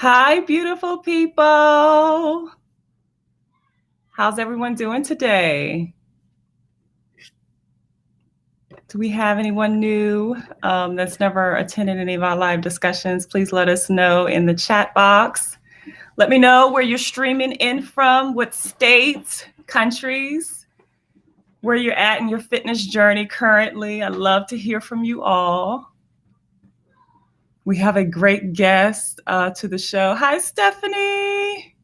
Hi, beautiful people. How's everyone doing today? Do we have anyone new that's never attended any of our live discussions? Please let us know in the chat box. Let me know where you're streaming in from, what states, countries, where you're at in your fitness journey currently. I'd love to hear from you all. We have a great guest to the show. Hi, Stephanie.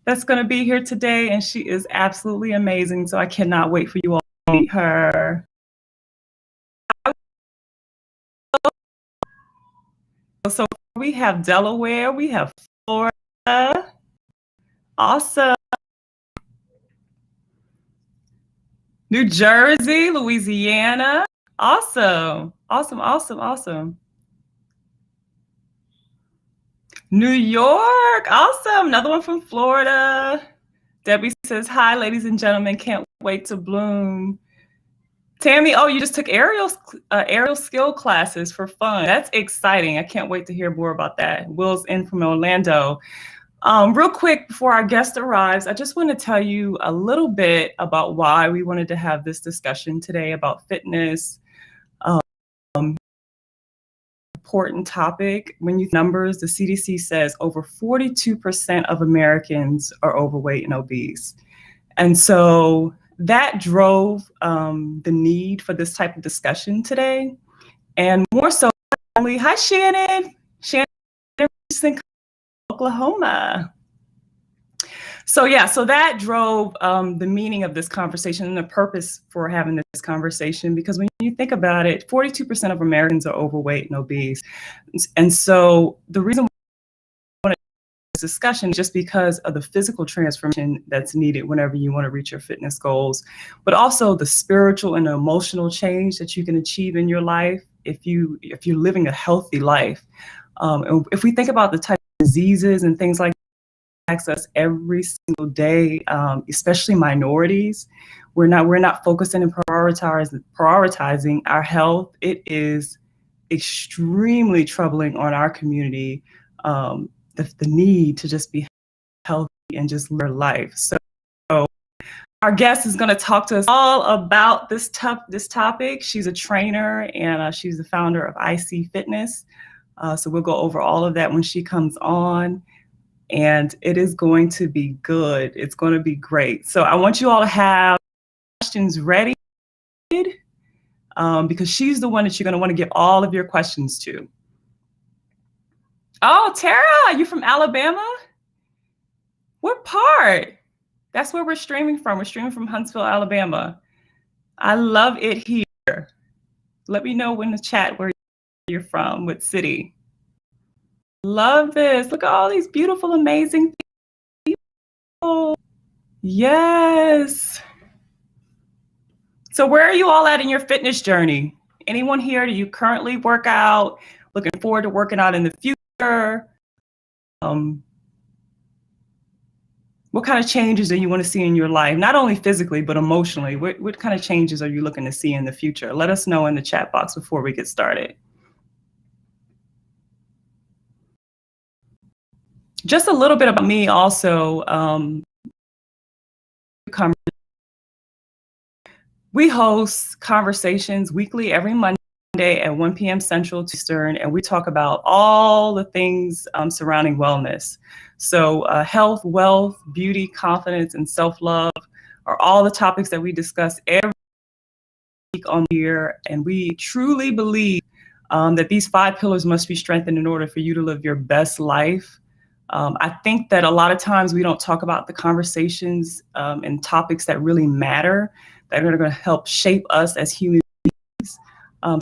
That's going to be here today, and she is absolutely amazing. So I cannot wait for you all to meet her. So we have Delaware, we have Florida. Awesome. New Jersey, Louisiana. Awesome. Awesome, awesome, awesome. New York. Awesome. Another one from Florida. Debbie says, hi, ladies and gentlemen. Can't wait to bloom. Tammy, oh, you just took aerial skill classes for fun. That's exciting. I can't wait to hear more about that. Will's in from Orlando. Real quick, before our guest arrives, I just want to tell you a little bit about why we wanted to have this discussion today about fitness. Important topic. When you numbers, the CDC says over 42% of Americans are overweight and obese. And so that drove the need for this type of discussion today. And more so, hi, Shannon. Shannon in Oklahoma. So yeah, so that drove the meaning of this conversation and the purpose for having this conversation, because when you think about it, 42% of Americans are overweight and obese. And so the reason we want this discussion is just because of the physical transformation that's needed whenever you want to reach your fitness goals, but also the spiritual and emotional change that you can achieve in your life if you're living a healthy life. And if we think about the type of diseases and things like access every single day, especially minorities. We're not focusing and prioritizing our health. It is extremely troubling on our community, the need to just be healthy and just live life. So our guest is going to talk to us all about this topic. She's a trainer and she's the founder of IC Fitness. So we'll go over all of that when she comes on. And it is going to be good. It's going to be great. So I want you all to have questions ready because she's the one that you're going to want to give all of your questions to. Oh, Tara, you from Alabama? What part? That's where we're streaming from. We're streaming from Huntsville, Alabama. I love it here. Let me know in the chat where you're from, what city. Love this. Look at all these beautiful, amazing people. Yes. So where are you all at in your fitness journey? Anyone here? Do you currently work out? Looking forward to working out in the future? What kind of changes do you want to see in your life? Not only physically, but emotionally. What kind of changes are you looking to see in the future? Let us know in the chat box before we get started. Just a little bit about me also. We host conversations weekly every Monday at 1 p.m. Central to Eastern, and we talk about all the things surrounding wellness. So health, wealth, beauty, confidence, and self-love are all the topics that we discuss every week on the year. And we truly believe that these 5 pillars must be strengthened in order for you to live your best life. I think that a lot of times we don't talk about the conversations and topics that really matter, that are going to help shape us as human beings.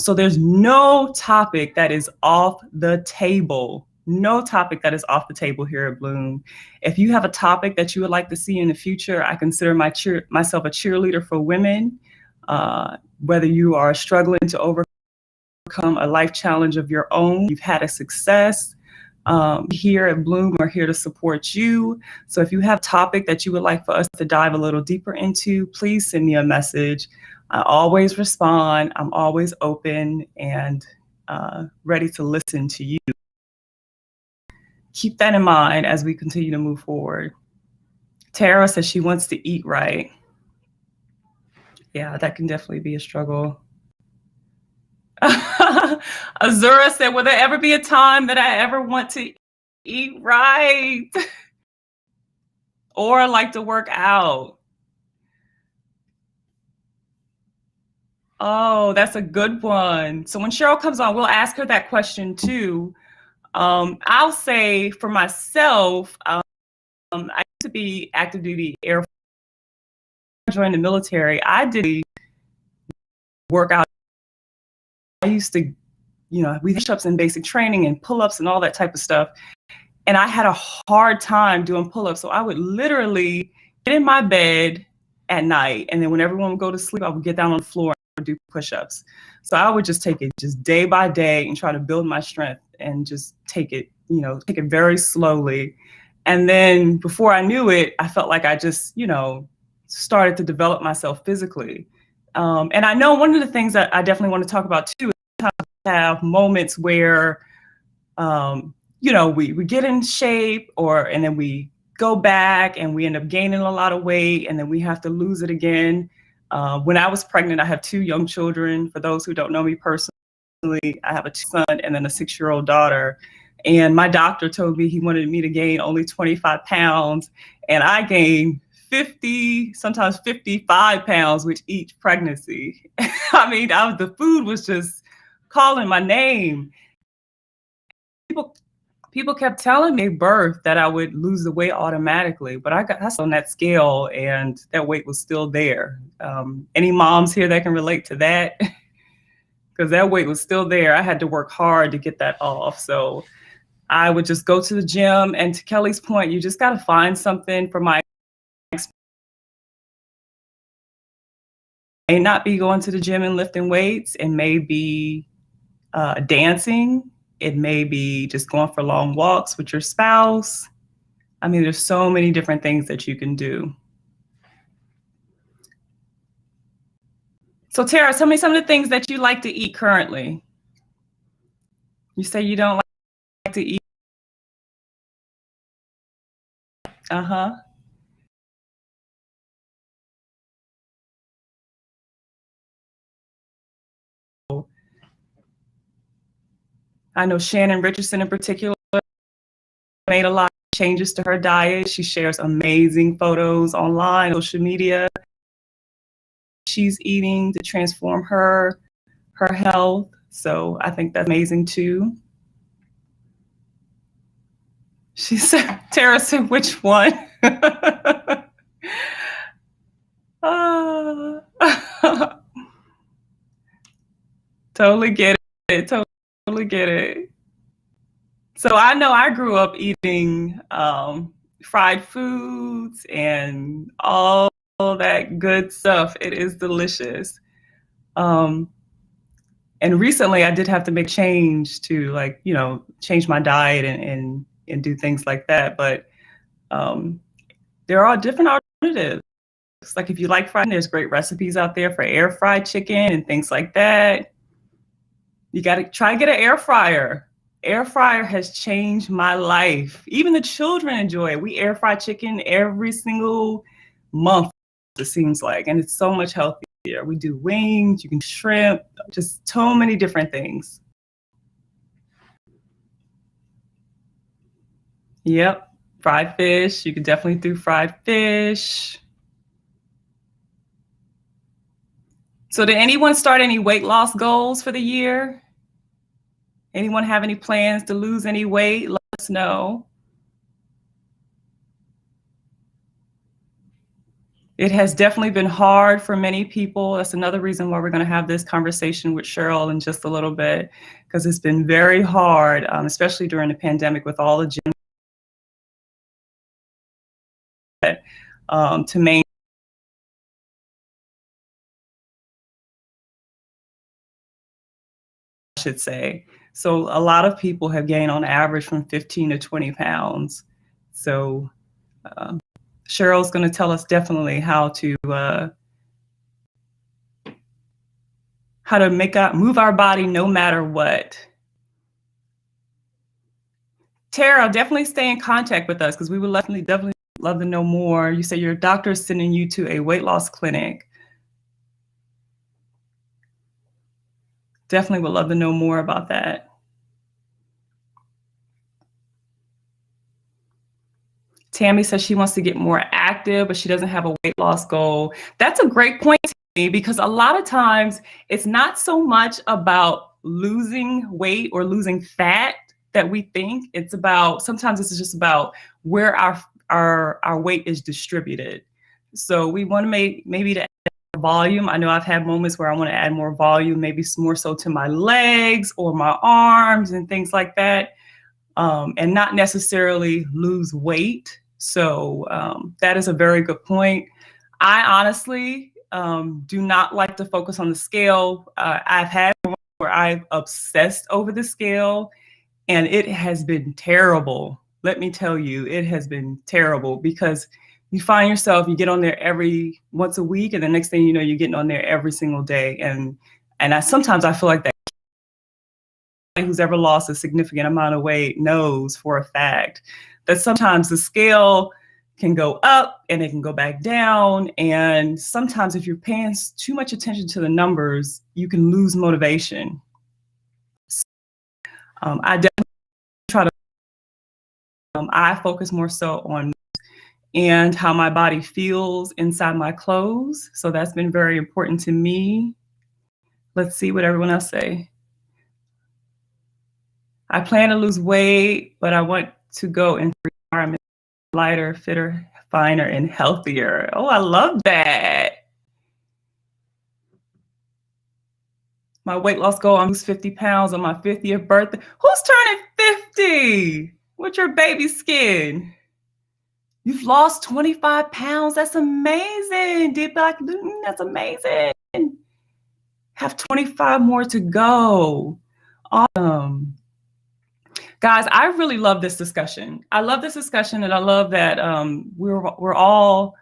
So there's no topic that is off the table. No topic that is off the table here at Bloom. If you have a topic that you would like to see in the future, I consider myself a cheerleader for women. Whether you are struggling to overcome a life challenge of your own, you've had a success, here at Bloom are here to support you. So if you have a topic that you would like for us to dive a little deeper into, please send me a message. I always respond. I'm always open and ready to listen to you. keep that in mind as we continue to move forward. Tara says she wants to eat right. Yeah, that can definitely be a struggle. Azura said, will there ever be a time that I ever want to eat right or like to work out? Oh, that's a good one. So when Cheryl comes on, we'll ask her that question too. I'll say for myself, I used to be active duty Air Force. I joined the military. I did work out. I used to, we push-ups and basic training and pull-ups and all that type of stuff. And I had a hard time doing pull-ups. So I would literally get in my bed at night. And then when everyone would go to sleep, I would get down on the floor and do push-ups. So I would just take it just day by day and try to build my strength and just take it very slowly. And then before I knew it, I felt like I just, started to develop myself physically. And I know one of the things that I definitely want to talk about too is have moments where, we get in shape and then we go back and we end up gaining a lot of weight and then we have to lose it again. When I was pregnant, I have 2 young children. For those who don't know me personally, I have a son and then a 6-year-old daughter. And my doctor told me he wanted me to gain only 25 pounds. And I gained 50, sometimes 55 pounds with each pregnancy. I mean, the food was just calling my name. People kept telling me at birth that I would lose the weight automatically, but I got on that scale and that weight was still there. Any moms here that can relate to that? Because that weight was still there. I had to work hard to get that off. So I would just go to the gym. And to Kelly's point, you just got to find something. For my may not be going to the gym and lifting weights. It may be dancing. It may be just going for long walks with your spouse. I mean, there's so many different things that you can do. So Tara, tell me some of the things that you like to eat currently. You say you don't like to eat. Uh-huh. I know Shannon Richardson in particular made a lot of changes to her diet. She shares amazing photos online, social media. She's eating to transform her health. So I think that's amazing too. She said, Tara said, which one? Totally get it. Totally get it. So I know I grew up eating fried foods and all that good stuff. It is delicious. And recently I did have to make change to change my diet and do things like that. But there are different alternatives. Like if you like fried, there's great recipes out there for air fried chicken and things like that. You got to try to get an air fryer. Air fryer has changed my life. Even the children enjoy it. We air fry chicken every single month, it seems like, and it's so much healthier. We do wings, you can shrimp, just so many different things. Yep, fried fish. You could definitely do fried fish. So did anyone start any weight loss goals for the year? Anyone have any plans to lose any weight? Let us know. It has definitely been hard for many people. That's another reason why we're going to have this conversation with Cheryl in just a little bit, because it's been very hard, especially during the pandemic with all the gyms to maintain. I should say. So a lot of people have gained on average from 15 to 20 pounds. So Cheryl's going to tell us definitely how to move our body no matter what. Tara, definitely stay in contact with us because we would definitely love to know more. You say your doctor is sending you to a weight loss clinic. Definitely would love to know more about that. Tammy says she wants to get more active, but she doesn't have a weight loss goal. That's a great point to me because a lot of times it's not so much about losing weight or losing fat that we think. Sometimes it's just about where our weight is distributed. So we want to maybe to add volume. I know I've had moments where I want to add more volume, maybe more so to my legs or my arms and things like that, and not necessarily lose weight. So that is a very good point. I honestly do not like to focus on the scale. I've had where I've obsessed over the scale, and it has been terrible. Let me tell you, it has been terrible because you find yourself, you get on there once a week, and the next thing you know, you're getting on there every single day. And sometimes I feel like that who's ever lost a significant amount of weight knows for a fact that sometimes the scale can go up and it can go back down. And sometimes if you're paying too much attention to the numbers, you can lose motivation. I definitely try to, I focus more so on and how my body feels inside my clothes. So that's been very important to me. Let's see what everyone else say. I plan to lose weight, but I want to go into environment lighter, fitter, finer, and healthier. Oh, I love that. My weight loss goal, I'm lose 50 pounds on my 50th birthday. Who's turning 50 with your baby skin? You've lost 25 pounds. That's amazing. Deep Black Gluten, that's amazing. Have 25 more to go. Awesome. Guys, I really love this discussion. I love this discussion, and I love that we're all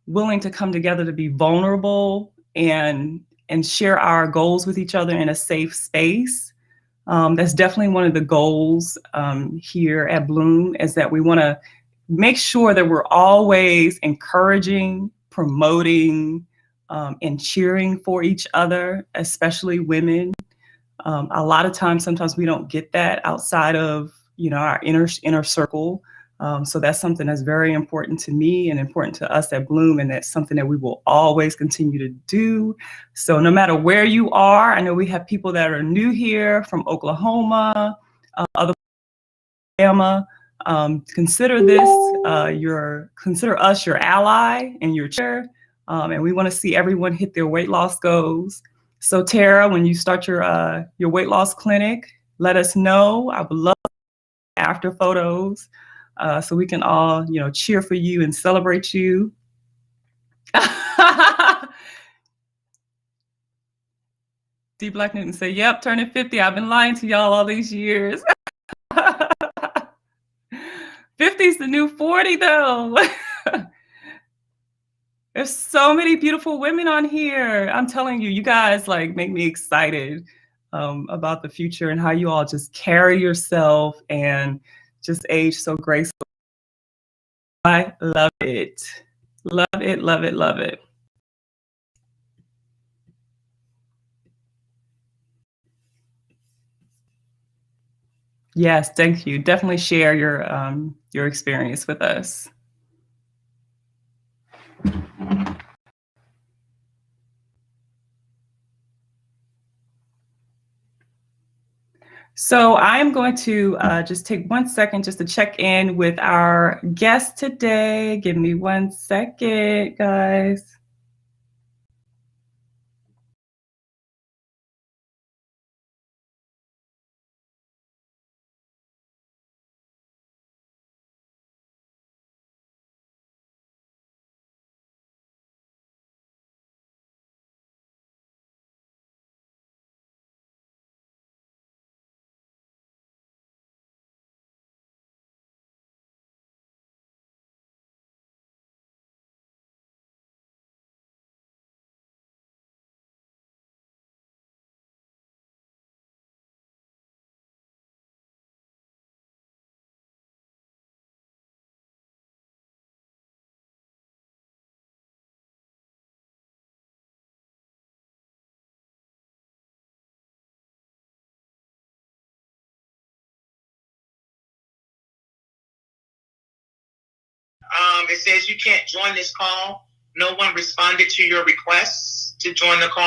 willing to come together to be vulnerable and share our goals with each other in a safe space. That's definitely one of the goals here at BLOOM, is that we want to make sure that we're always encouraging, promoting, and cheering for each other, especially women. A lot of times, sometimes we don't get that outside of our inner circle. So that's something that's very important to me and important to us at BLOOM, and that's something that we will always continue to do. So no matter where you are, I know we have people that are new here from Oklahoma, other Alabama. Consider us your ally and your chair, and we want to see everyone hit their weight loss goals. So Tara, when you start your weight loss clinic, let us know. I would love after photos, so we can all cheer for you and celebrate you. D Black Newton say, "Yep, turning 50. I've been lying to y'all all these years." 50 is the new 40, though. There's so many beautiful women on here. I'm telling you, you guys make me excited about the future and how you all just carry yourself and just age so gracefully. I love it. Love it, love it, love it. Yes, thank you. Definitely share your experience with us. So I'm going to just take 1 second just to check in with our guest today. Give me 1 second, guys. It says you can't join this call. No one responded to your requests to join the call.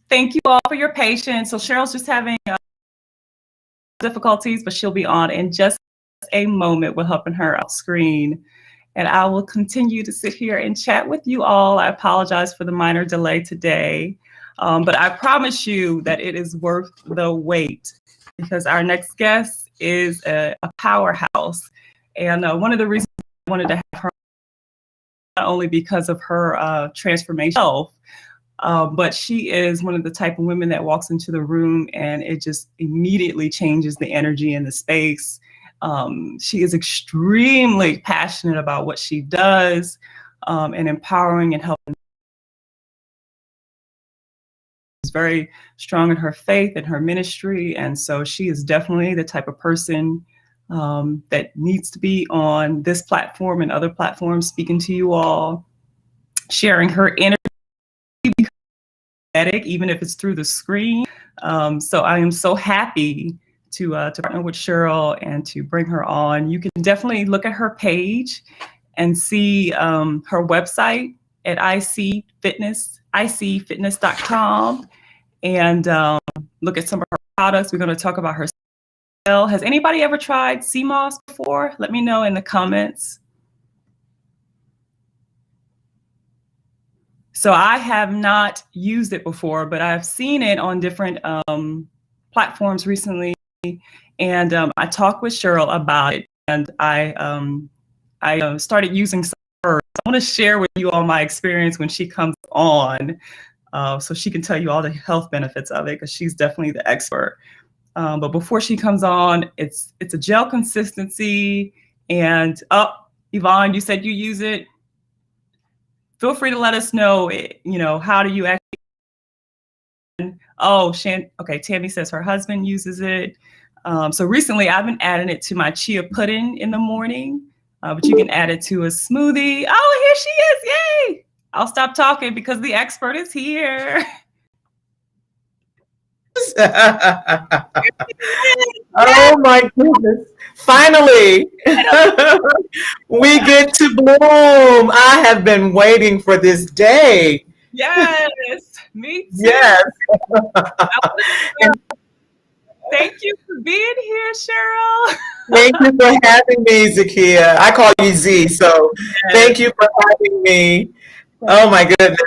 Thank you all for your patience. So Cheryl's just having difficulties, but she'll be on in just a moment. We're helping her off screen. And I will continue to sit here and chat with you all. I apologize for the minor delay today, but I promise you that it is worth the wait because our next guest is a powerhouse. And one of the reasons I wanted to have her not only because of her transformation, but she is one of the type of women that walks into the room and it just immediately changes the energy in the space. She is extremely passionate about what she does and empowering and helping. She's very strong in her faith and her ministry. And so she is definitely the type of person that needs to be on this platform and other platforms, speaking to you all, sharing her energy, even if it's through the screen. So I am so happy to partner with Cheryl and to bring her on. You can definitely look at her page and see her website at icfitness.com and look at some of her products. We're going to talk about her gel. Has anybody ever tried Cmos before? Let me know in the comments. So I have not used it before, but I've seen it on different platforms recently. And I talked with Cheryl about it, and I started using some of hers. I want to share with you all my experience when she comes on, so she can tell you all the health benefits of it, because she's definitely the expert. But before she comes on, it's a gel consistency. And Yvonne, you said you use it. Feel free to let us know, how do you actually. Oh, okay, Tammy says her husband uses it. So recently I've been adding it to my chia pudding in the morning, but you can add it to a smoothie. Oh, here she is, yay! I'll stop talking because the expert is here. Oh my goodness. Finally, we get to bloom. I have been waiting for this day. Yes, me too. Yes. Thank you for being here, Cheryl. Thank you for having me, Zakia. I call you Z, so thank you for having me. Oh my goodness.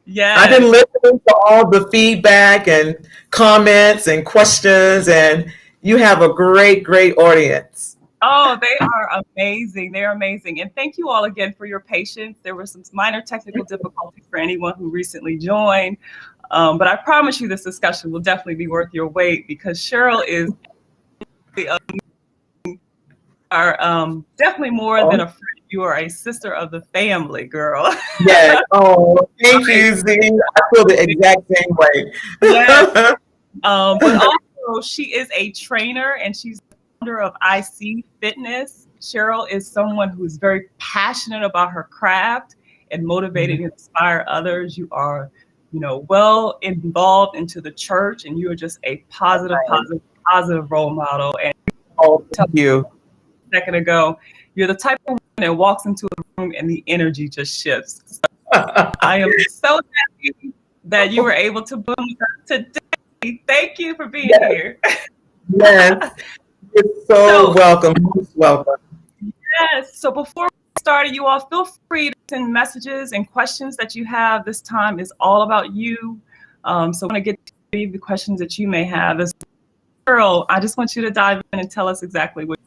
Yes. I've been listening to all the feedback and comments and questions, and you have a great, great audience. Oh, they are amazing. They're amazing. And thank you all again for your patience. There were some minor technical difficulties for anyone who recently joined. But I promise you this discussion will definitely be worth your wait, because Cheryl is definitely more than a friend. You are a sister of the family, girl. Yes. Oh, thank you, Z. I feel the exact same way. Yes. But also, she is a trainer, and she's the founder of IC Fitness. Cheryl is someone who is very passionate about her craft and motivated to inspire others. You are, well involved into the church, and you are just a positive role model. And Oh, thank you. a second ago, you're the type of woman that walks into a room and the energy just shifts. So I am so happy that you were able to bloom with us today. Thank you for being here. Yes, you're so So, welcome. Most welcome. yes. So before we start, you all feel free to send messages and questions that you have. This time is all about you. So I want to get to the questions that you may have. As Earl, I just want you to dive in and tell us exactly what.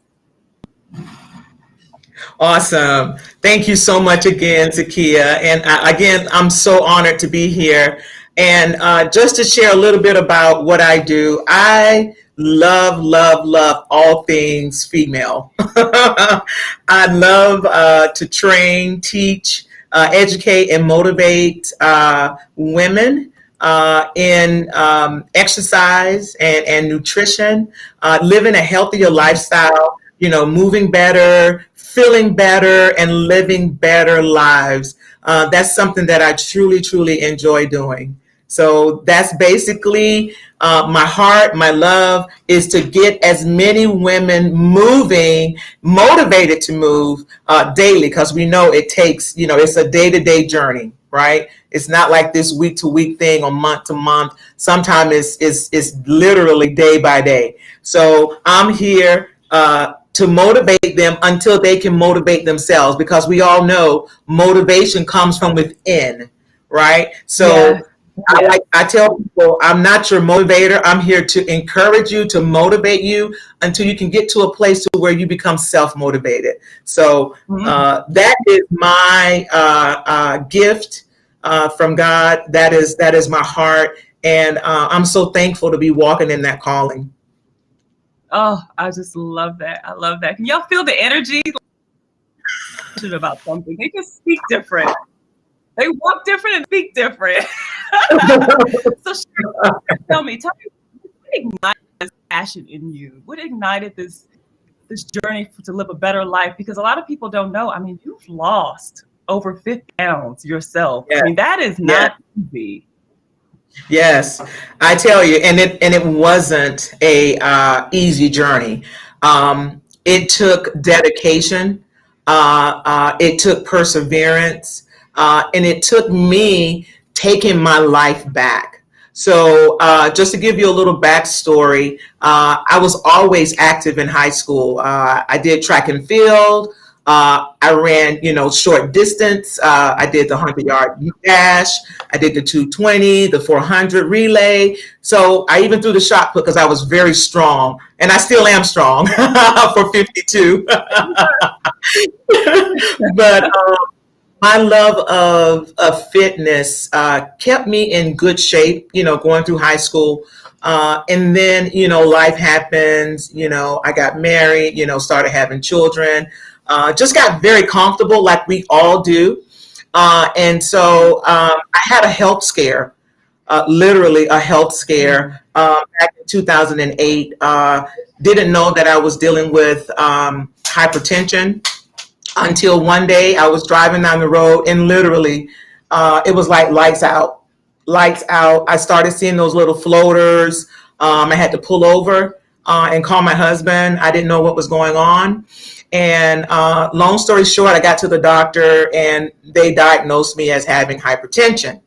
Awesome. Thank you so much again, Zakia. And again, I'm so honored to be here. And just to share a little bit about what I do, I love, love, love all things female. I love to train, teach, educate, and motivate women in exercise and nutrition, living a healthier lifestyle, moving better, feeling better, and living better lives. That's something that I truly, truly enjoy doing. So that's basically my heart, my love is to get as many women moving, motivated to move daily, because we know it takes, it's a day-to-day journey, right? It's not like this week-to-week thing or month-to-month. Sometimes it's literally day by day. So I'm here to motivate them until they can motivate themselves, because we all know motivation comes from within, right? So I tell people, I'm not your motivator. I'm here to encourage you, to motivate you until you can get to a place to where you become self-motivated. So that is my gift from God. That is my heart. And I'm so thankful to be walking in that calling. Oh, I just love that. I love that. Can y'all feel the energy about something? They just speak different. They walk different and speak different. So tell me, what ignited this passion in you? What ignited this journey to live a better life? Because a lot of people don't know. I mean, you've lost over 50 pounds yourself. Yeah. I mean, that is not easy. Yes, I tell you, and it wasn't a easy journey. It took dedication, it took perseverance, and it took me taking my life back. So just to give you a little backstory, I was always active in high school. I did track and field. I ran, short distance. I did the 100-yard dash. I did the 220, the 400 relay. So I even threw the shot put because I was very strong, and I still am strong for 52. But my love of fitness kept me in good shape, going through high school. And then, life happens, I got married, started having children. Just got very comfortable like we all do. And so I had a health scare, literally a health scare back in 2008. Didn't know that I was dealing with hypertension until one day I was driving down the road and literally it was like lights out, lights out. I started seeing those little floaters. I had to pull over and call my husband. I didn't know what was going on. And long story short, I got to the doctor and they diagnosed me as having hypertension.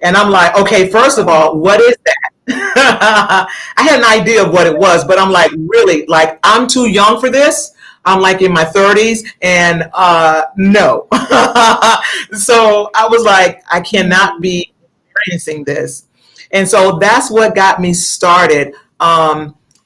And I'm like, okay, first of all, what is that? I had an idea of what it was, but I'm like, really, like, I'm too young for this. I'm like in my 30s and no. So I was like, I cannot be experiencing this. And so that's what got me started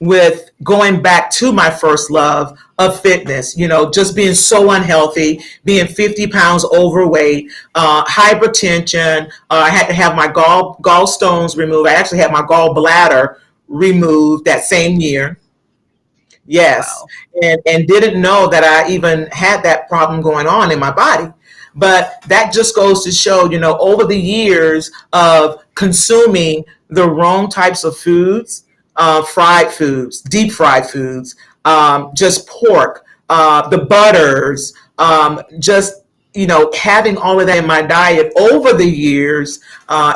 with going back to my first love of fitness, just being so unhealthy, being 50 pounds overweight, hypertension. I had to have my gallstones removed. I actually had my gallbladder removed that same year. Yes. Wow. And didn't know that I even had that problem going on in my body. But that just goes to show, over the years of consuming the wrong types of foods, fried foods, deep fried foods, just pork, the butters, just having all of that in my diet over the years,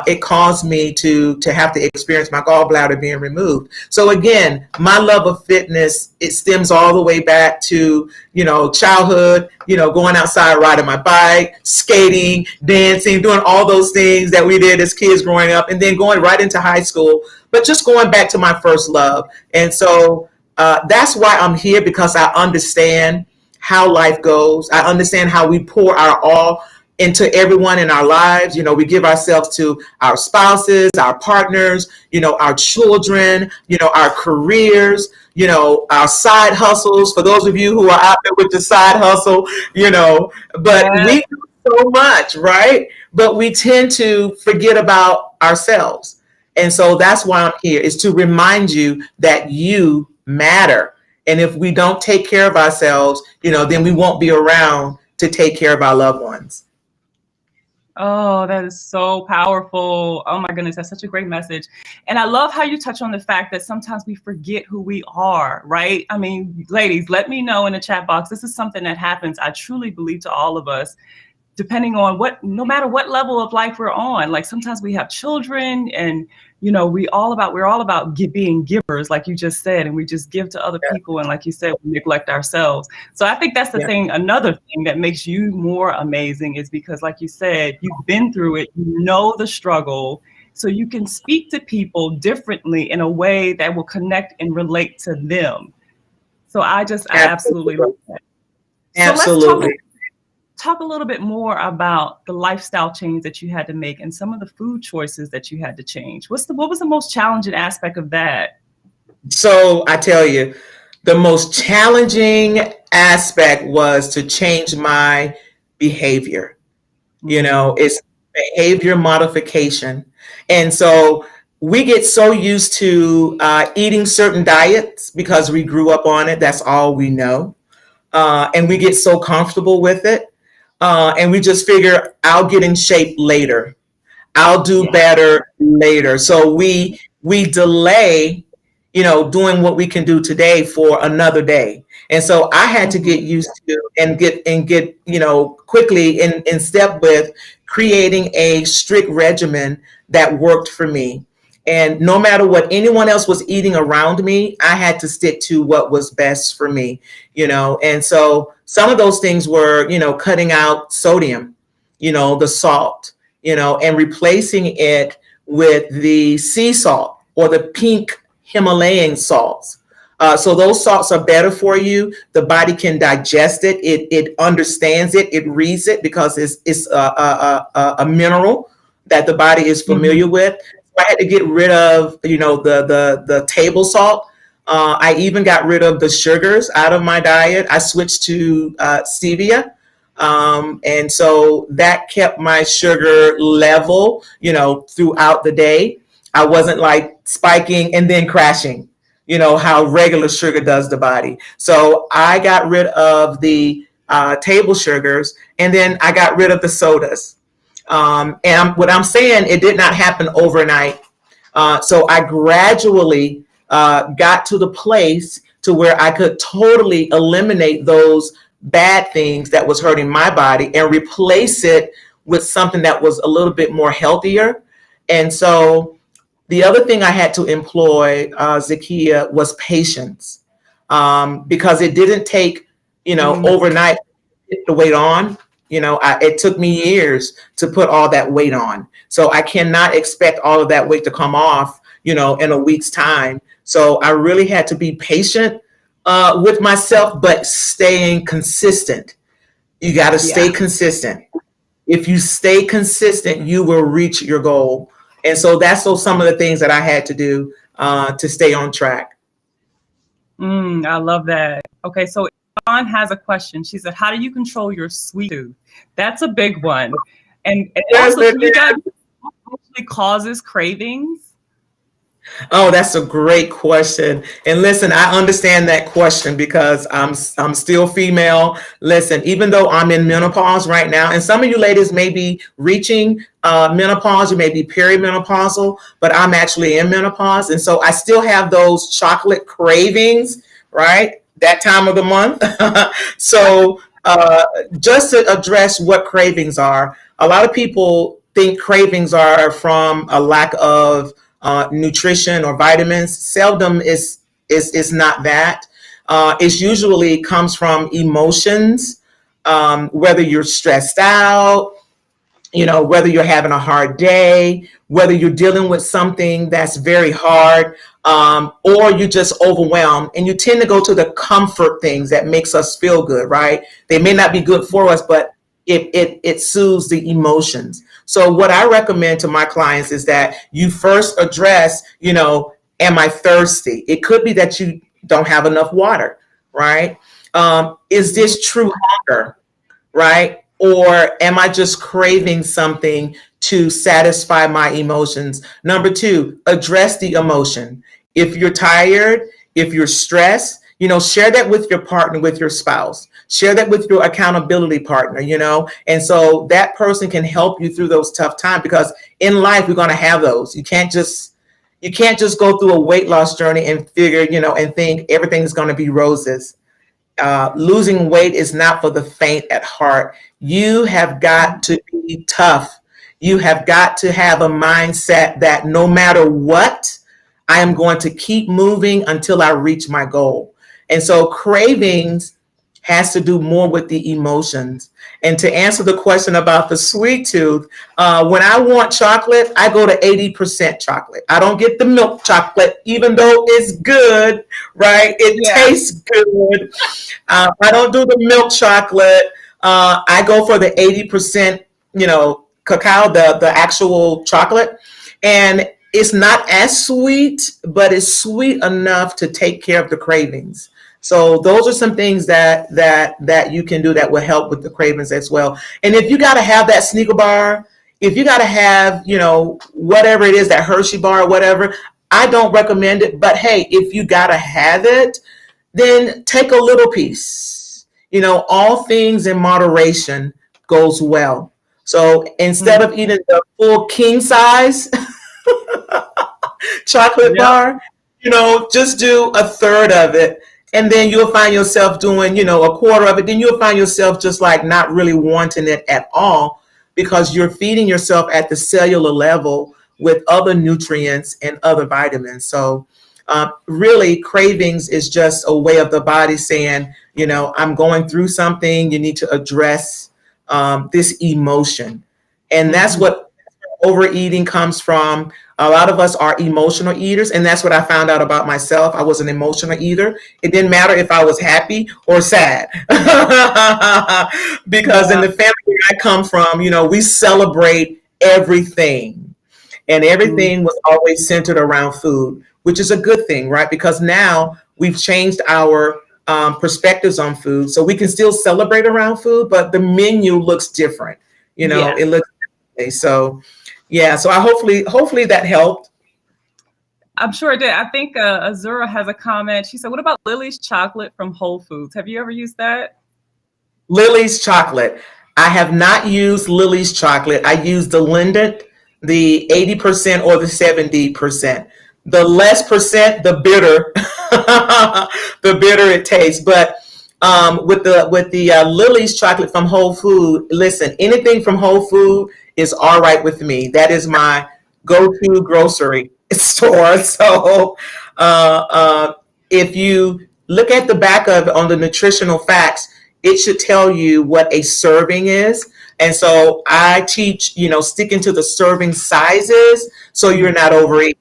it caused me to have to experience my gallbladder being removed. So again, my love of fitness, it stems all the way back to, childhood, going outside, riding my bike, skating, dancing, doing all those things that we did as kids growing up, and then going right into high school, but just going back to my first love. And so that's why I'm here, because I understand how life goes. I understand how we pour our all into everyone in our lives. We give ourselves to our spouses, our partners, our children, our careers, our side hustles. For those of you who are out there with the side hustle, but we do so much, right? But we tend to forget about ourselves. And so that's why I'm here, is to remind you that you matter. And if we don't take care of ourselves, then we won't be around to take care of our loved ones. Oh, that is so powerful. Oh my goodness, that's such a great message. And I love how you touch on the fact that sometimes we forget who we are, right? I mean, ladies, let me know in the chat box. This is something that happens, I truly believe, to all of us, depending on no matter what level of life we're on. Like sometimes we have children, and we're all about being givers, like you just said, and we just give to other people, and like you said, we neglect ourselves. So I think that's the thing. Another thing that makes you more amazing is because, like you said, you've been through it, the struggle, so you can speak to people differently in a way that will connect and relate to them. So I absolutely love that. Absolutely. So let's talk a little bit more about the lifestyle change that you had to make and some of the food choices that you had to change. What was the most challenging aspect of that? So I tell you, the most challenging aspect was to change my behavior. It's behavior modification. And so we get so used to eating certain diets because we grew up on it. That's all we know. And we get so comfortable with it. And we just figure, I'll get in shape later. I'll do better later. So we delay, doing what we can do today for another day. And so I had to get used to and get quickly in step with creating a strict regimen that worked for me. And no matter what anyone else was eating around me, I had to stick to what was best for me, And so some of those things were, cutting out sodium, the salt, and replacing it with the sea salt or the pink Himalayan salts. So those salts are better for you. The body can digest it. It understands it. It reads it because it's a mineral that the body is familiar with. I had to get rid of, the table salt. I even got rid of the sugars out of my diet. I switched to stevia. And so that kept my sugar level, throughout the day. I wasn't like spiking and then crashing, how regular sugar does the body. So I got rid of the table sugars, and then I got rid of the sodas. And what I'm saying, it did not happen overnight. So I gradually got to the place to where I could totally eliminate those bad things that was hurting my body and replace it with something that was a little bit more healthier. And so the other thing I had to employ, Zakia, was patience, because it didn't take, overnight to get the weight on. It took me years to put all that weight on. So I cannot expect all of that weight to come off, in a week's time. So I really had to be patient with myself, but staying consistent. You got to stay consistent. If you stay consistent, you will reach your goal. And so that's some of the things that I had to do to stay on track. I love that. Okay, so Dawn has a question. She said, how do you control your sweet tooth? That's a big one. And also, can you guys, what actually causes cravings? Oh, that's a great question. And listen, I understand that question because I'm still female. Listen, even though I'm in menopause right now, and some of you ladies may be reaching menopause, you may be perimenopausal, but I'm actually in menopause. And so I still have those chocolate cravings, right? That time of the month. So just to address what cravings are, a lot of people think cravings are from a lack of nutrition or vitamins. Seldom is not that. It usually comes from emotions, whether you're stressed out, whether you're having a hard day, whether you're dealing with something that's very hard, or you're just overwhelmed, and you tend to go to the comfort things that makes us feel good, right? They may not be good for us, but it soothes the emotions. So what I recommend to my clients is that you first address, am I thirsty? It could be that you don't have enough water, right? Is this true hunger, right? Or am I just craving something to satisfy my emotions? Number two, address the emotion. If you're tired, if you're stressed, share that with your partner, with your spouse. Share that with your accountability partner, and so that person can help you through those tough times, because in life we're going to have those. You can't just go through a weight loss journey and figure, and think everything's going to be roses. Losing weight is not for the faint at heart. You have got to be tough. You have got to have a mindset that no matter what, I am going to keep moving until I reach my goal. And so cravings has to do more with the emotions. And to answer the question about the sweet tooth, when I want chocolate, I go to 80% chocolate. I don't get the milk chocolate, even though it's good, right? It tastes good. I don't do the milk chocolate. I go for the 80%, cacao, the actual chocolate. And it's not as sweet, but it's sweet enough to take care of the cravings. So those are some things that you can do that will help with the cravings as well. And if you got to have that Snicker bar, if you got to have, whatever it is, that Hershey bar or whatever, I don't recommend it. But hey, if you got to have it, then take a little piece. All things in moderation goes well. So instead of eating the full king size chocolate bar, just do a third of it. And then you'll find yourself doing, a quarter of it. Then you'll find yourself just like not really wanting it at all, because you're feeding yourself at the cellular level with other nutrients and other vitamins. So really, cravings is just a way of the body saying, I'm going through something. You need to address this emotion. And that's what overeating comes from. A lot of us are emotional eaters, and that's what I found out about myself. I was an emotional eater. It didn't matter if I was happy or sad, because in the family I come from, we celebrate everything, and everything was always centered around food, which is a good thing, right? Because now we've changed our perspectives on food, so we can still celebrate around food, but the menu looks different. It looks different. So. Yeah, so hopefully that helped. I'm sure it did. I think Azura has a comment. She said, what about Lily's chocolate from Whole Foods? Have you ever used that? Lily's chocolate. I have not used Lily's chocolate. I use the Linden, the 80% or the 70%. The less percent, the bitter, the bitter it tastes. But with the Lily's chocolate from Whole Food, listen, anything from Whole Food is all right with me. That is my go-to grocery store. So if you look at the back of it on the nutritional facts, it should tell you what a serving is. And so I teach, sticking to the serving sizes so you're not overeating,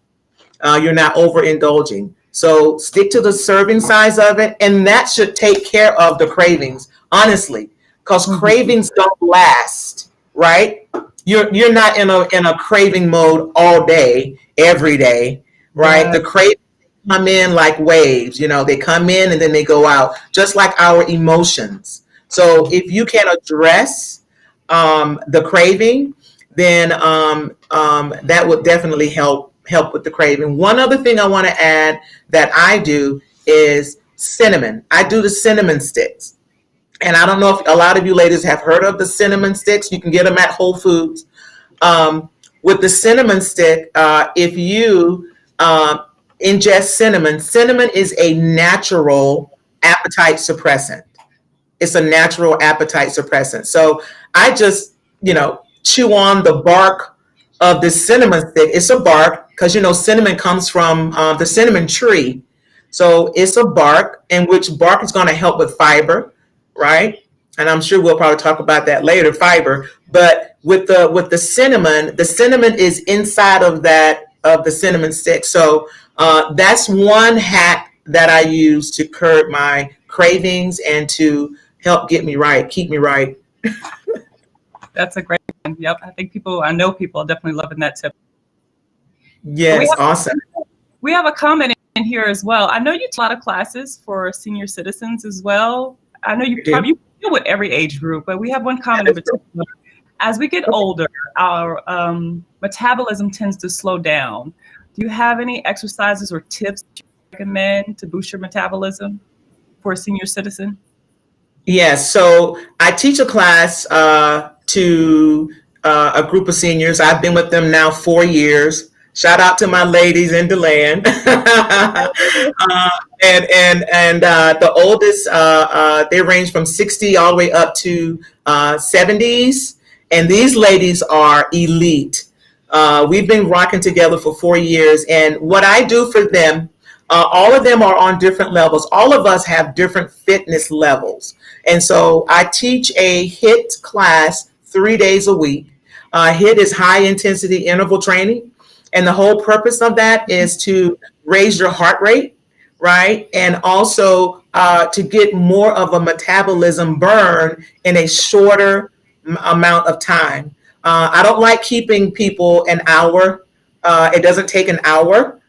you're not overindulging. So stick to the serving size of it, and that should take care of the cravings, honestly, because cravings don't last, right? You're not in a craving mode all day, every day, right? The cravings come in like waves, they come in and then they go out, just like our emotions. So if you can address the craving, then that would definitely help with the craving. One other thing I want to add that I do is cinnamon. I do the cinnamon sticks. And I don't know if a lot of you ladies have heard of the cinnamon sticks. You can get them at Whole Foods. With the cinnamon stick, if you ingest cinnamon is a natural appetite suppressant. It's a natural appetite suppressant. So I just, chew on the bark of this cinnamon stick. It's a bark because, cinnamon comes from the cinnamon tree. So it's a bark, and which bark is going to help with fiber, right? And I'm sure we'll probably talk about that later, fiber. But with the cinnamon is inside of the cinnamon stick. So that's one hack that I use to curb my cravings and to help keep me right. That's a great one. Yep. I know people are definitely loving that tip. Yes, awesome. We have a comment in here as well. I know you teach a lot of classes for senior citizens as well. I know you deal with every age group, but we have one comment in particular. As we get older, our metabolism tends to slow down. Do you have any exercises or tips you recommend to boost your metabolism for a senior citizen? Yes. So I teach a class to a group of seniors. I've been with them now 4 years. Shout out to my ladies in DeLand. And the oldest, they range from 60 all the way up to 70s. And these ladies are elite. We've been rocking together for 4 years. And what I do for them, all of them are on different levels. All of us have different fitness levels. And so I teach a HIIT class 3 days a week. HIIT is high intensity interval training. And the whole purpose of that is to raise your heart rate, right? And also to get more of a metabolism burn in a shorter amount of time. I don't like keeping people an hour. It doesn't take an hour.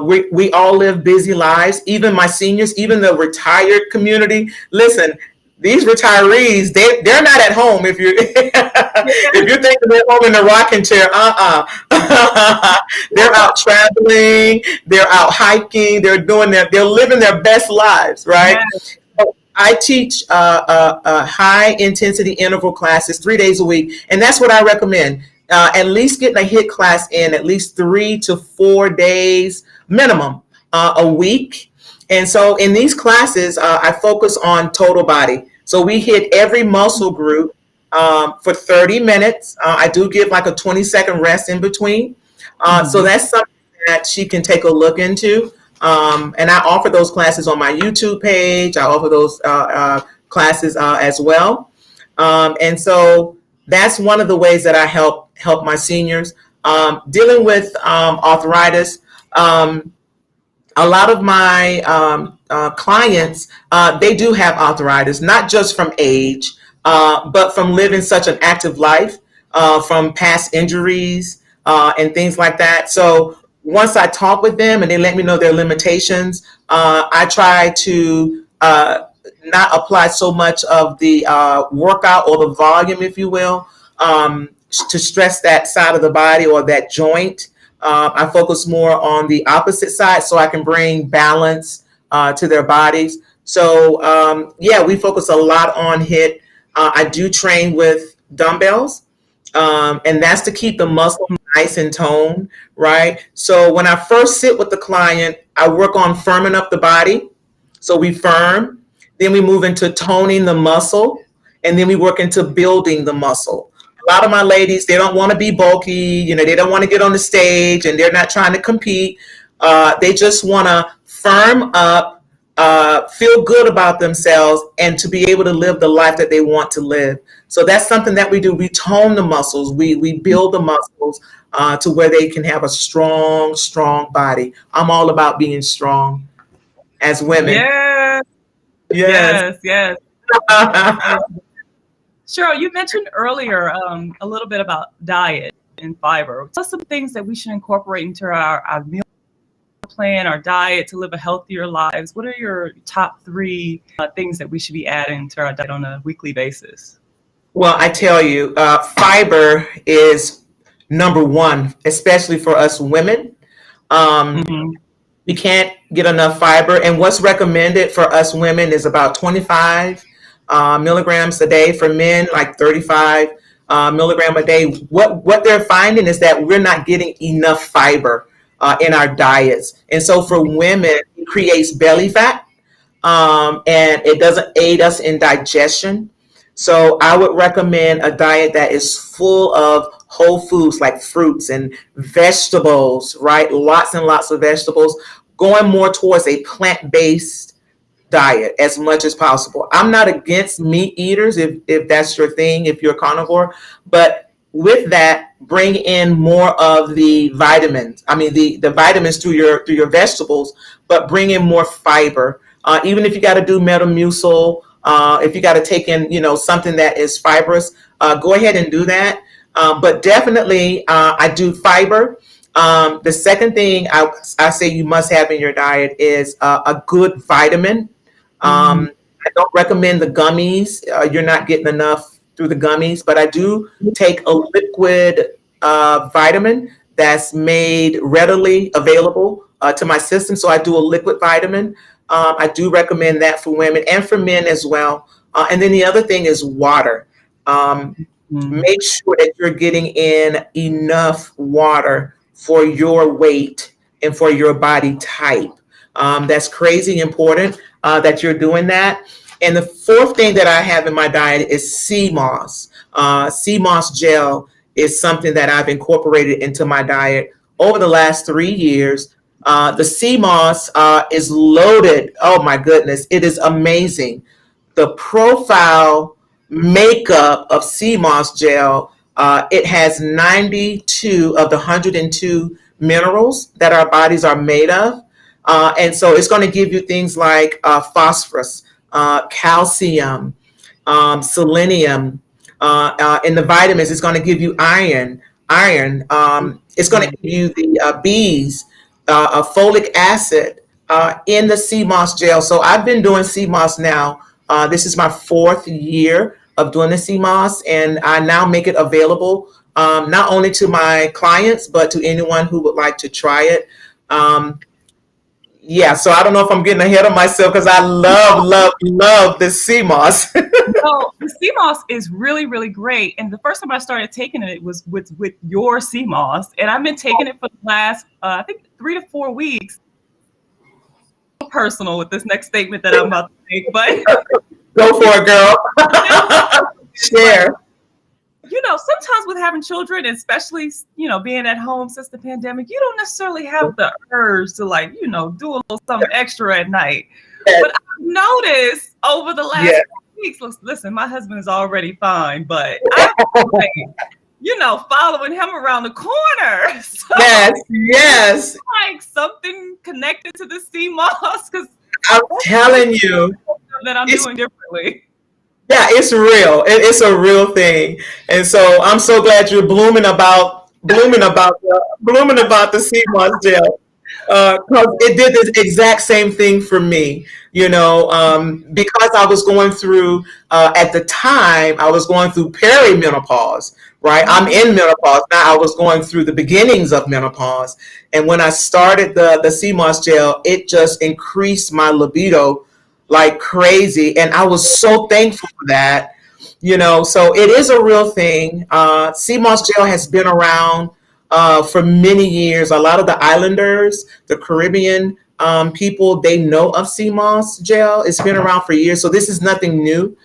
We all live busy lives, even my seniors, even the retired community. Listen, these retirees, they're not at home. If you're if you're thinking they're home in a rocking chair, they're out traveling, they're out hiking, they're living their best lives, right? Yes. So I teach high intensity interval classes 3 days a week, and that's what I recommend. At least getting a HIIT class in at least 3 to 4 days minimum a week. And so in these classes, I focus on total body. So we hit every muscle group for 30 minutes. I do give like a 20-second rest in between. So that's something that she can take a look into. And I offer those classes on my YouTube page. I offer those classes as well. And so that's one of the ways that I help my seniors. Dealing with arthritis. A lot of my clients, they do have arthritis, not just from age, but from living such an active life, from past injuries and things like that. So once I talk with them and they let me know their limitations, I try to not apply so much of the workout or the volume, if you will, to stress that side of the body or that joint. I focus more on the opposite side so I can bring balance to their bodies. So, we focus a lot on HIIT. I do train with dumbbells, and that's to keep the muscle nice and toned, right? So when I first sit with the client, I work on firming up the body. So we firm, then we move into toning the muscle, and then we work into building the muscle. A lot of my ladies, they don't want to be bulky, they don't want to get on the stage, and they're not trying to compete. They just want to firm up, feel good about themselves, and to be able to live the life that they want to live. So that's something that we do. We tone the muscles. We build the muscles to where they can have a strong body. I'm all about being strong as women. Yes. Cheryl, you mentioned earlier a little bit about diet and fiber. Tell us some things that we should incorporate into our meal plan, our diet to live a healthier lives. What are your top 3 things that we should be adding to our diet on a weekly basis? Well, I tell you, fiber is number 1, especially for us women. We can't get enough fiber. And what's recommended for us women is about 25 milligrams a day. For men, like 35 milligram a day. What they're finding is that we're not getting enough fiber in our diets. And so for women, it creates belly fat. and it doesn't aid us in digestion. So I would recommend a diet that is full of whole foods like fruits and vegetables, right? Lots and lots of vegetables, going more towards a plant-based diet as much as possible. I'm not against meat eaters if that's your thing, if you're a carnivore, but with that, bring in more of the vitamins. I mean, the vitamins through your vegetables, but bring in more fiber. Even if you got to do Metamucil, if you got to take in, something that is fibrous, go ahead and do that. But definitely, I do fiber. The second thing I say you must have in your diet is a good vitamin. Mm-hmm. I don't recommend the gummies. You're not getting enough through the gummies, but I do take a liquid vitamin that's made readily available to my system. So I do a liquid vitamin. I do recommend that for women and for men as well. And then the other thing is water. Make sure that you're getting in enough water for your weight and for your body type. That's crazy important that you're doing that. And the fourth thing that I have in my diet is Cmos. Cmos Gel is something that I've incorporated into my diet over the last 3 years. The Cmos is loaded. Oh my goodness, it is amazing. The profile makeup of Cmos Gel, it has 92 of the 102 minerals that our bodies are made of. And so it's going to give you things like phosphorus, calcium, selenium. In the vitamins, it's going to give you iron. It's going to give you the B's, folic acid in the Cmos Gel. So I've been doing Cmos now. This is my 4th year of doing the Cmos, and I now make it available not only to my clients, but to anyone who would like to try it. Yeah, so I don't know if I'm getting ahead of myself because I love this CMOS. So the CMOS is really, really great. And the first time I started taking it was with your CMOS. And I've been taking it for the last, I think, 3 to 4 weeks. Personal with this next statement that I'm about to make, but Go for it, girl. Share. Sometimes with having children, especially, being at home since the pandemic, you don't necessarily have the urge to do a little something extra at night. Yes. But I've noticed over the last weeks, listen, my husband is already fine, but I'm following him around the corner. So yes. Like something connected to the CMOS, because I'm telling you that I'm doing differently. Yeah, it's real. It's a real thing, and so I'm so glad you're blooming about the CMOS Gel, because it did this exact same thing for me. Because I was going through at the time I was going through perimenopause. Right, I'm in menopause now. I was going through the beginnings of menopause, and when I started the CMOS Gel, it just increased my libido like crazy, and I was so thankful for that. So it is a real thing. CMOS Gel has been around for many years. A lot of the islanders, the Caribbean people, they know of CMOS Gel. It's been around for years, so this is nothing new.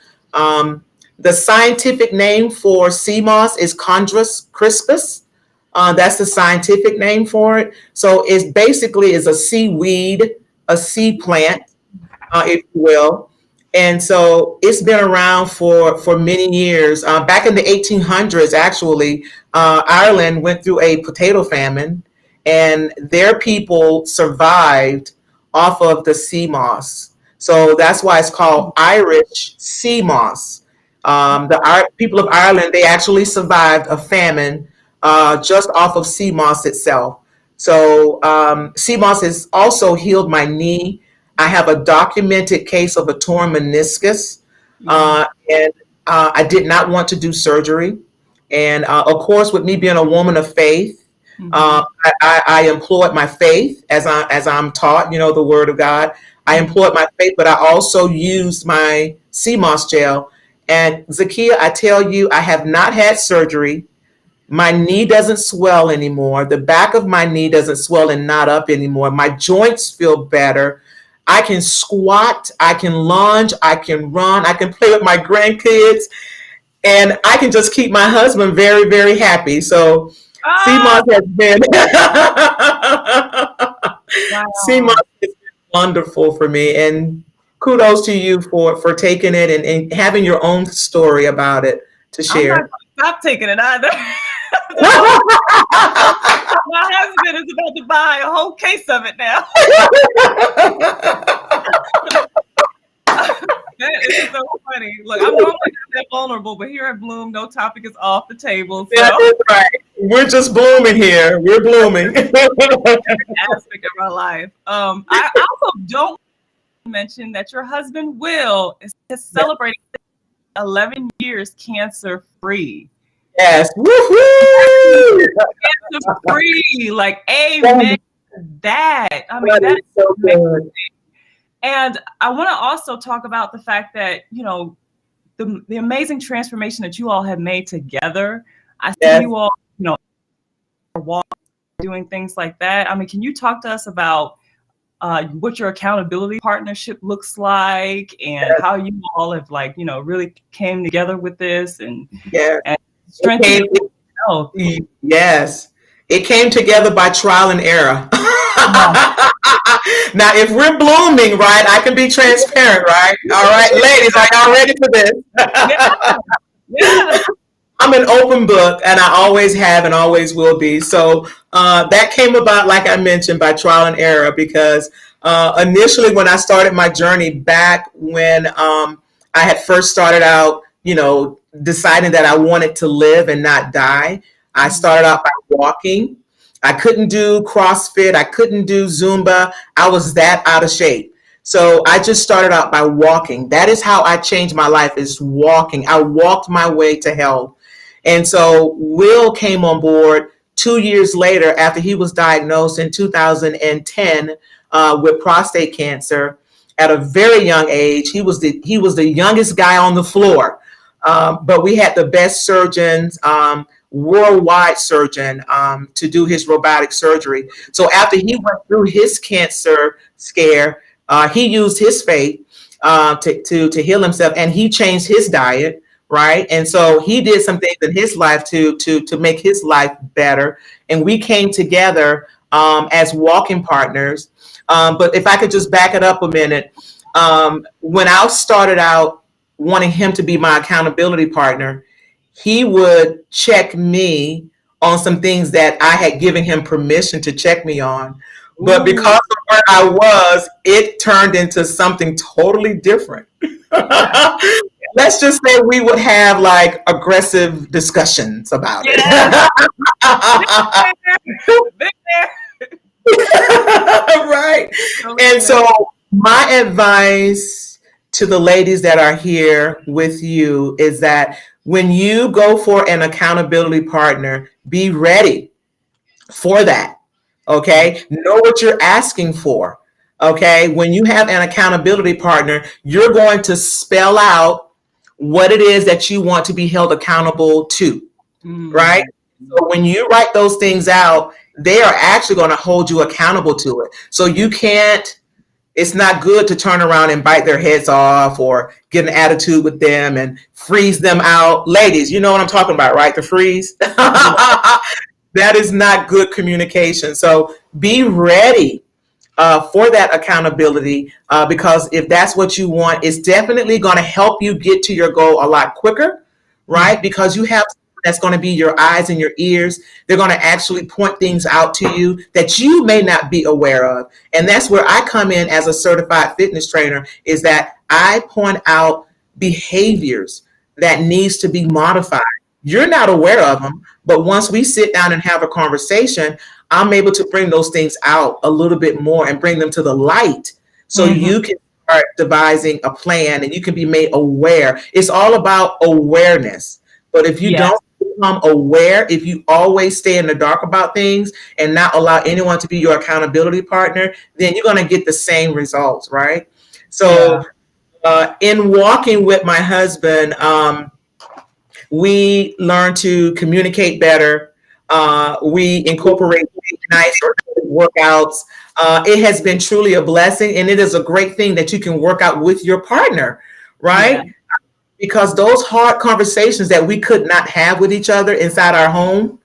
The scientific name for CMOS is Chondrus crispus. That's the scientific name for it. So it basically is a seaweed, a sea plant, if you will. And so it's been around for many years. Back in the 1800s, actually, Ireland went through a potato famine, and their people survived off of the CMOS. So that's why it's called Irish CMOS. The people of Ireland, they actually survived a famine just off of CMOS itself. So CMOS has also healed my knee. I have a documented case of a torn meniscus, and I did not want to do surgery. And of course, with me being a woman of faith, I employed my faith as I'm taught, the Word of God. I employed my faith, but I also used my CMOS Gel. And Zakia, I tell you, I have not had surgery. My knee doesn't swell anymore. The back of my knee doesn't swell and knot up anymore. My joints feel better. I can squat, I can lunge, I can run, I can play with my grandkids, and I can just keep my husband very, very happy. So Ah, CMOS has been CMOS wow. has been wonderful for me, and kudos to you for taking it and having your own story about it to I'm not share. going to stop taking it either. My husband is about to buy a whole case of it now. That is so funny. Look, I'm normally not that vulnerable, but here at Bloom, no topic is off the table. Yeah, So that's right. We're just blooming here. We're blooming. aspect of our life. I also don't mention that your husband Will is celebrating 11 years cancer free. Yes. Woohoo! Cancer free, like amen. That I mean, That is so good. and I want to also talk about the fact that the amazing transformation that you all have made together. I see Yes. you all, doing things like that. I mean, can you talk to us about what your accountability partnership looks like and Yes. how you all have really came together with this and Yes. strengthened yourself? Yes. It came together by trial and error. Now, if we're blooming, right, I can be transparent, right? All right, ladies, are y'all ready for this? Yeah, yeah. I'm an open book, and I always have and always will be. So that came about, like I mentioned, by trial and error, because initially when I started my journey back when I had first started out, deciding that I wanted to live and not die, I started out by walking. I couldn't do CrossFit. I couldn't do Zumba. I was that out of shape. So I just started out by walking. That is how I changed my life, is walking. I walked my way to health. And so Will came on board 2 years later after he was diagnosed in 2010 with prostate cancer at a very young age. He was the youngest guy on the floor, but we had the best surgeons, worldwide surgeon, to do his robotic surgery. So after he went through his cancer scare, he used his faith to heal himself, and he changed his diet. Right. And so he did some things in his life to make his life better. And we came together as walking partners. But if I could just back it up a minute, when I started out wanting him to be my accountability partner, he would check me on some things that I had given him permission to check me on. But Ooh. because of where I was, it turned into something totally different. Let's just say we would have like aggressive discussions about it. Right. And so my advice to the ladies that are here with you is that when you go for an accountability partner, be ready for that. Okay. Know what you're asking for. Okay. When you have an accountability partner, you're going to spell out what it is that you want to be held accountable to. Right. So when you write those things out, they are actually going to hold you accountable to it. So you can't, it's not good to turn around and bite their heads off or get an attitude with them and freeze them out. Ladies, you know what I'm talking about, right? The freeze. That is not good communication. So be ready for that accountability, because if that's what you want, it's definitely going to help you get to your goal a lot quicker, right? Because you have that's going to be your eyes and your ears. They're going to actually point things out to you that you may not be aware of. And that's where I come in as a certified fitness trainer, is that I point out behaviors that needs to be modified. You're not aware of them, but once we sit down and have a conversation, I'm able to bring those things out a little bit more and bring them to the light, so you can start devising a plan and you can be made aware. It's all about awareness. But if you don't become aware, if you always stay in the dark about things and not allow anyone to be your accountability partner, then you're going to get the same results, right? So in walking with my husband, we learn to communicate better. We incorporate nice workouts. It has been truly a blessing, and it is a great thing that you can work out with your partner, right? Yeah. Because those hard conversations that we could not have with each other inside our home,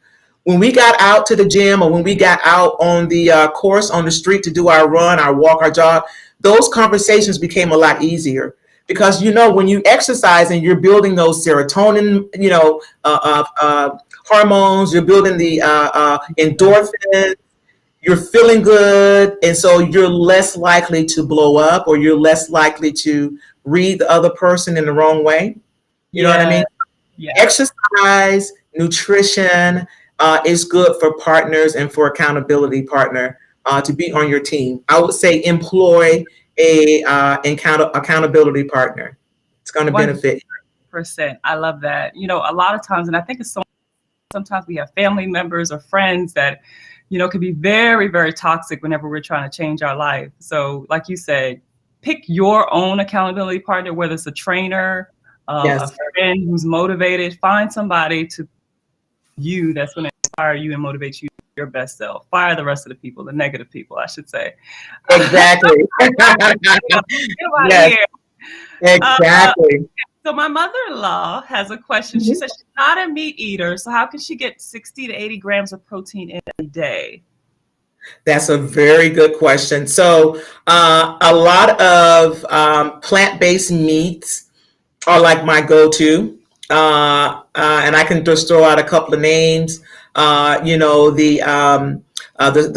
when we got out to the gym or when we got out on the course on the street to do our run, our walk, our jog, those conversations became a lot easier. Because when you exercise and you're building those serotonin, hormones, you're building the endorphins, you're feeling good, and so you're less likely to blow up, or you're less likely to read the other person in the wrong way. You know what I Yeah. mean? Yeah. Exercise, nutrition is good for partners and for accountability partner to be on your team. I would say employ a accountability partner. It's going to benefit. 100%. I love that. A lot of times, and I think it's sometimes we have family members or friends that, can be very, very toxic whenever we're trying to change our life. So like you said, pick your own accountability partner, whether it's a trainer, Yes. a friend who's motivated. Find somebody that's going to inspire you and motivate you to be your best self. Fire the rest of the people, the negative people, I should say. Exactly. Get them out of Yes, here. exactly. So my mother-in-law has a question. She says she's not a meat eater, so how can she get 60 to 80 grams of protein in a day? That's a very good question. So a lot of plant-based meats are like my go-to. And I can just throw out a couple of names. The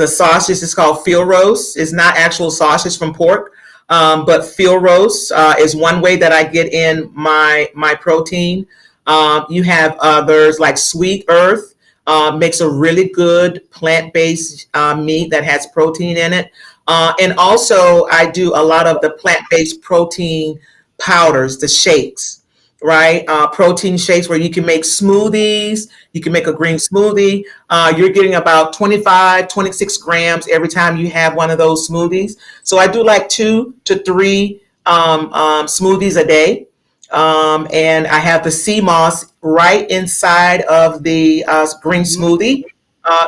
sausage is called field roast. It's not actual sausage from pork. But field roast is one way that I get in my protein. You have others like Sweet Earth makes a really good plant-based meat that has protein in it. And also I do a lot of the plant-based protein powders, the shakes, right? Protein shakes where you can make smoothies. You can make a green smoothie. You're getting about 25, 26 grams every time you have one of those smoothies. So I do like 2 to 3 smoothies a day. And I have the Cmos right inside of the green smoothie.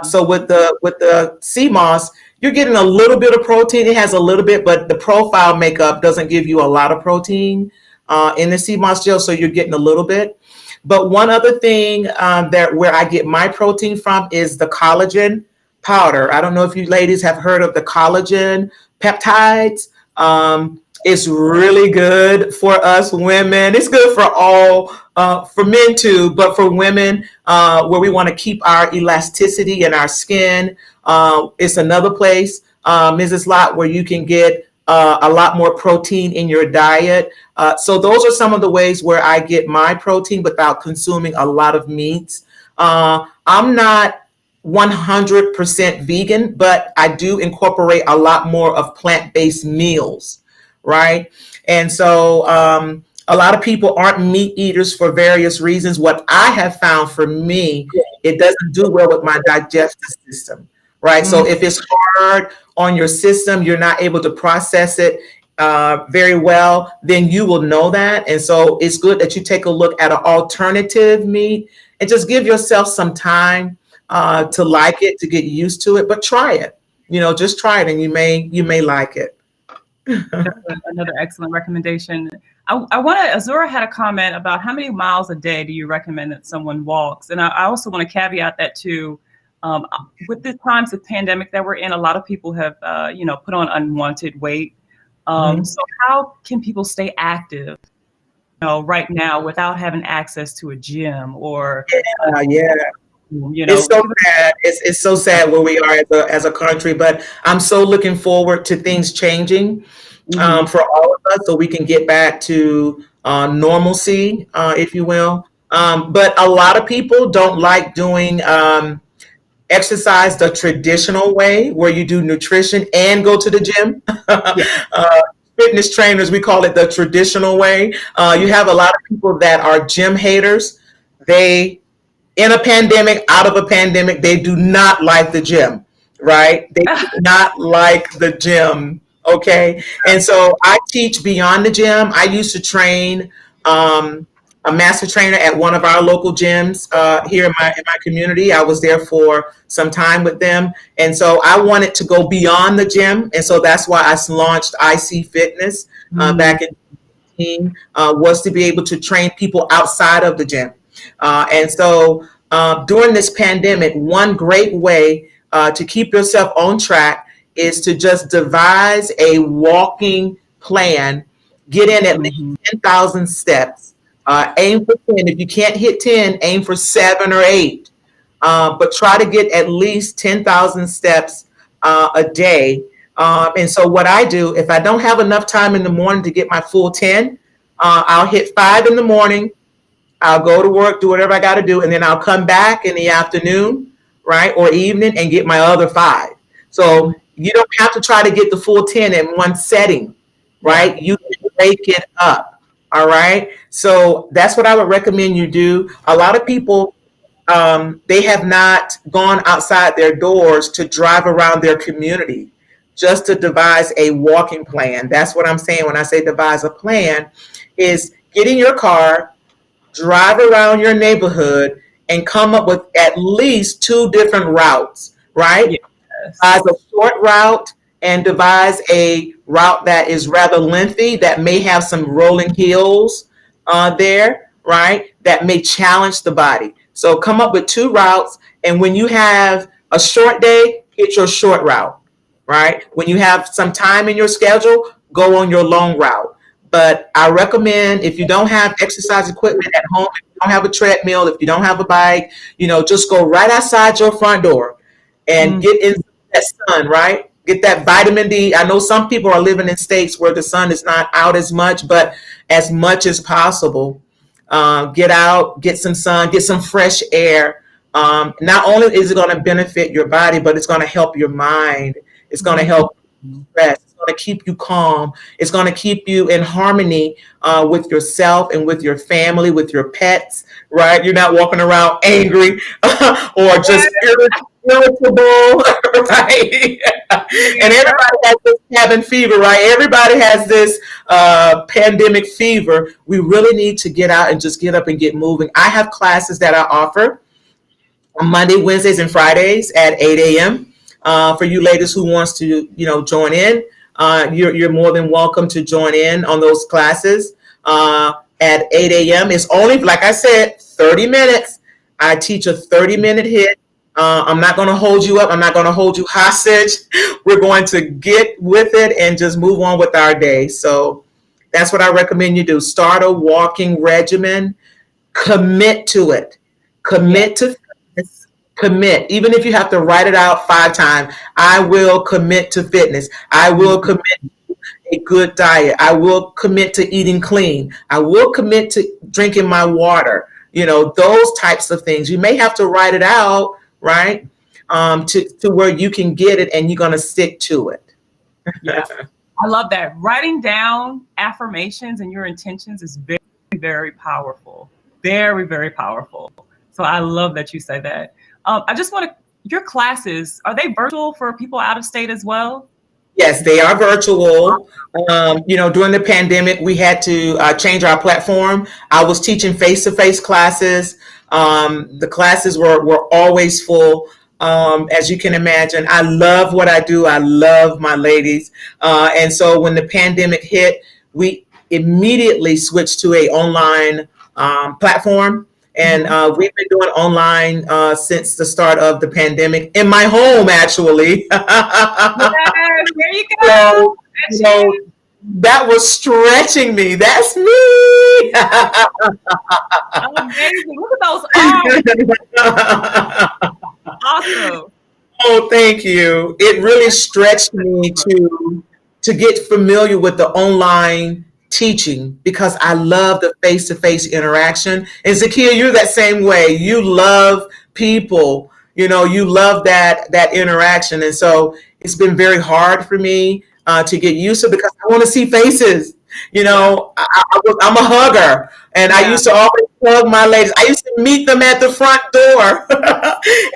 So with the Cmos, you're getting a little bit of protein. It has a little bit, but the profile makeup doesn't give you a lot of protein in the Cmos gel, so you're getting a little bit. But one other thing where I get my protein from is the collagen powder. I don't know if you ladies have heard of the collagen peptides. It's really good for us women. It's good for all, for men too, but for women, where we want to keep our elasticity in our skin. It's another place, Mrs. Lott, where you can get a lot more protein in your diet. So those are some of the ways where I get my protein without consuming a lot of meats. I'm not 100% vegan, but I do incorporate a lot more of plant-based meals, right? And so a lot of people aren't meat eaters for various reasons. What I have found for me, it doesn't do well with my digestive system, right? Mm-hmm. So if it's hard on your system, you're not able to process it very well, then you will know that. And so it's good that you take a look at an alternative meat and just give yourself some time to like it, to get used to it, but try it. Just try it, and you may like it. Another excellent recommendation. Azura had a comment about how many miles a day do you recommend that someone walks? And I also want to caveat that too. With the times of pandemic that we're in, a lot of people have, put on unwanted weight. So how can people stay active, right now without having access to a gym or? It's so sad. It's so sad where we are as a country, but I'm so looking forward to things changing for all of us, so we can get back to normalcy, if you will. But a lot of people don't like doing exercise the traditional way, where you do nutrition and go to the gym. Fitness trainers, we call it the traditional way. You have a lot of people that are gym haters. They, in a pandemic, out of a pandemic, they do not like the gym, right? They do not like the gym, okay? And so I teach beyond the gym. I used to train a master trainer at one of our local gyms here in my community. I was there for some time with them, and so I wanted to go beyond the gym, and so that's why I launched IC Fitness back in 2018, was to be able to train people outside of the gym. And so during this pandemic, one great way to keep yourself on track is to just devise a walking plan. Get in at least 10,000 steps. Aim for 10. If you can't hit 10, aim for 7 or 8. But try to get at least 10,000 steps a day. And so what I do, if I don't have enough time in the morning to get my full 10, I'll hit 5 in the morning. I'll go to work, do whatever I got to do, and then I'll come back in the afternoon, right, or evening, and get my other 5. So you don't have to try to get the full 10 in one setting, right? You can break it up, all right? So that's what I would recommend you do. A lot of people, they have not gone outside their doors to drive around their community just to devise a walking plan. That's what I'm saying when I say devise a plan, is get in your car, drive around your neighborhood, and come up with at least 2 different routes, right? Yes. Devise a short route and devise a route that is rather lengthy, that may have some rolling hills there, right? That may challenge the body. So come up with 2 routes, and when you have a short day, hit your short route, right? When you have some time in your schedule, go on your long route. But I recommend, if you don't have exercise equipment at home, if you don't have a treadmill, if you don't have a bike, just go right outside your front door and get in that sun, right? Get that vitamin D. I know some people are living in states where the sun is not out as much, but as much as possible, get out, get some sun, get some fresh air. Not only is it going to benefit your body, but it's going to help your mind. It's going to help stress. It's going to keep you calm. It's going to keep you in harmony with yourself and with your family, with your pets, right? You're not walking around angry or just irritable, right? And everybody has this cabin fever, right? Everybody has this pandemic fever. We really need to get out and just get up and get moving. I have classes that I offer on Monday, Wednesdays, and Fridays at 8 a.m. For you ladies who wants to, join in, you're more than welcome to join in on those classes at 8 a.m. It's only, like I said, 30 minutes. I teach a 30-minute hit. I'm not going to hold you up. I'm not going to hold you hostage. We're going to get with it and just move on with our day. So that's what I recommend you do. Start a walking regimen. Commit to it. Commit to fitness. Commit. Even if you have to write it out 5 times, I will commit to fitness. I will commit to a good diet. I will commit to eating clean. I will commit to drinking my water. Those types of things. You may have to write it out, right? To where you can get it and you're going to stick to it. Yeah. I love that. Writing down affirmations and your intentions is very, very powerful. Very, very powerful. So I love that you say that. I just want to, your classes, are they virtual for people out of state as well? Yes, they are virtual. During the pandemic, we had to change our platform. I was teaching face-to-face classes. The classes were always full. As you can imagine, I love what I do. I love my ladies. And so when the pandemic hit, we immediately switched to an online platform. And we've been doing online since the start of the pandemic in my home, actually. Yes, there you go. So, that was stretching me. That's me. Amazing. Look at those arms. Awesome. Oh, thank you. It really stretched me to get familiar with the online teaching because I love the face-to-face interaction. And Zakia, you're that same way. You love people. You love that interaction. And so it's been very hard for me to get used to because I want to see faces. I'm a hugger, and I used to always hug my ladies. I used to meet them at the front door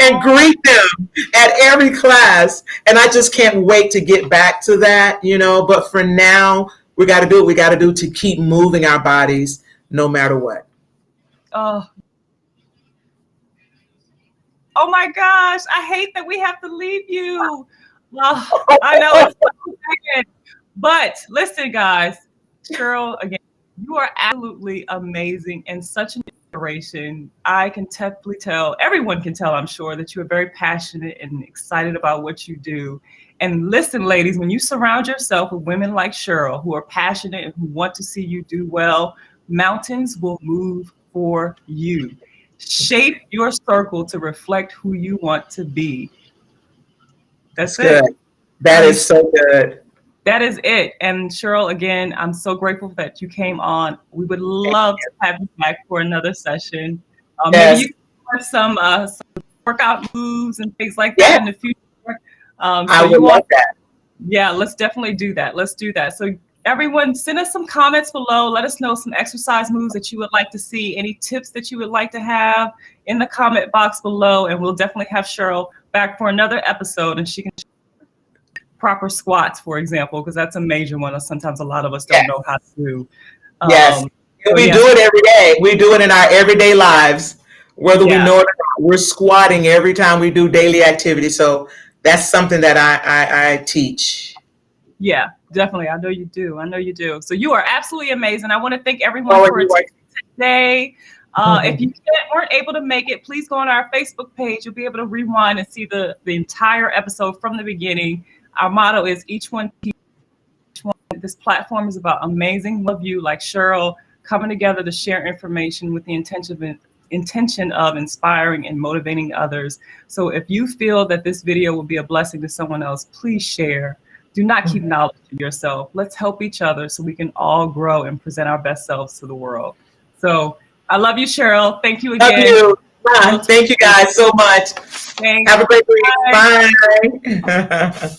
and greet them at every class. And I just can't wait to get back to that, But for now, we got to do what we got to do to keep moving our bodies no matter what. Oh, oh my gosh, I hate that we have to leave you. Oh, I know it's so sad. But listen, guys, Cheryl, again, you are absolutely amazing and such an inspiration. I can definitely tell, everyone can tell, I'm sure, that you are very passionate and excited about what you do. And listen, ladies, when you surround yourself with women like Cheryl who are passionate and who want to see you do well, mountains will move for you. Shape your circle to reflect who you want to be. That's good. it. That is so good. That is it. And Cheryl, again, I'm so grateful that you came on. We would love to have you back for another session. Yes. Maybe you can have some workout moves and things like that in the future. I would love that. Yeah, let's definitely do that. Let's do that. So everyone, send us some comments below. Let us know some exercise moves that you would like to see, any tips that you would like to have in the comment box below. And we'll definitely have Cheryl back for another episode, and she can proper squats, for example, because that's a major one. Sometimes a lot of us don't know how to do. Yes, we do it every day. We do it in our everyday lives, whether we know it or not. We're squatting every time we do daily activity. So that's something that I teach. Yeah, definitely. I know you do. I know you do. So you are absolutely amazing. I want to thank everyone for attending today. If you weren't able to make it, please go on our Facebook page. You'll be able to rewind and see the entire episode from the beginning. Our motto is each one. This platform is about amazing love you like Cheryl coming together to share information with the intention of inspiring and motivating others. So if you feel that this video will be a blessing to someone else, please share. Do not keep knowledge to yourself. Let's help each other so we can all grow and present our best selves to the world. So I love you, Cheryl. Thank you again. Love you. Thank you guys so much. Thanks. Have a great week. Bye.